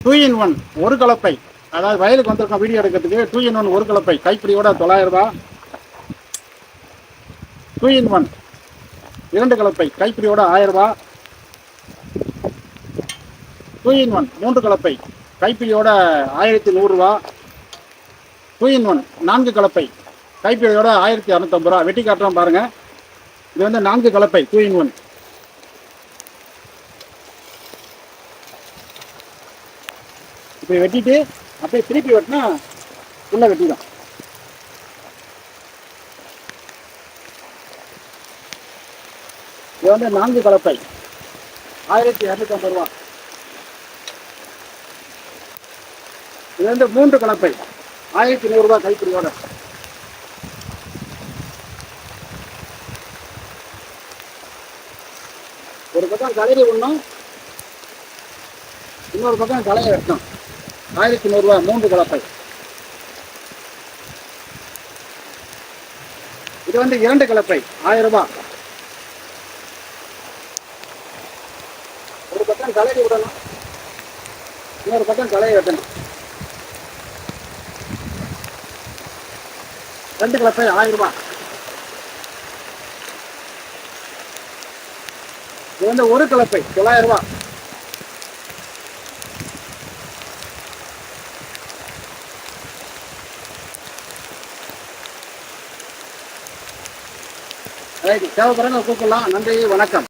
2 in 1 ஒரு கலப்பை. அதாவது வயலுக்கு வந்திருக்கோம் வீடியோ எடுக்கிறதுக்கு. 2 in 1 ஒரு கலப்பை கைப்பிடியோட 900 ரூபாய். 2 in 1 இரண்டு கலப்பை கைப்பிடியோட 1000 ரூபாய். 2 in 1 மூன்று கலப்பை கைப்பிடியோட 1100 ரூபாய். 2 in 1 நான்கு கலப்பை கைப்பிடியோட 1250 ரூபாய். வெட்டி காட்டுறோம் பாருங்க. இது வந்து நான்கு கலப்பை 2 in 1. இப்படி வெட்டிட்டு அப்படியே திருப்பி வெட்டினா உள்ள வெட்டிடும். இது வந்து நான்கு கலப்பை 1250 ரூபாய். இது வந்து மூன்று கலப்பை 1100 ரூபாய் கைப்பிடியோட. ஒரு பக்கம் கலரி விடணும், இன்னொரு பக்கம் களையை வெட்டணும். 1100 ரூபாய் மூன்று கலப்பை. இது வந்து இரண்டு கலப்பை 1000 ரூபாய். ஒரு பக்கம் கலரி விடணும், இன்னொரு பக்கம் களையை வெட்டணும். ரெண்டு கலப்பை 1000 ரூபாய். இது வந்து ஒரு கலப்பை 900 ரூபாய். ரைட், தேவைப்படுறவங்க கூப்பிடலாம். நன்றி, வணக்கம்.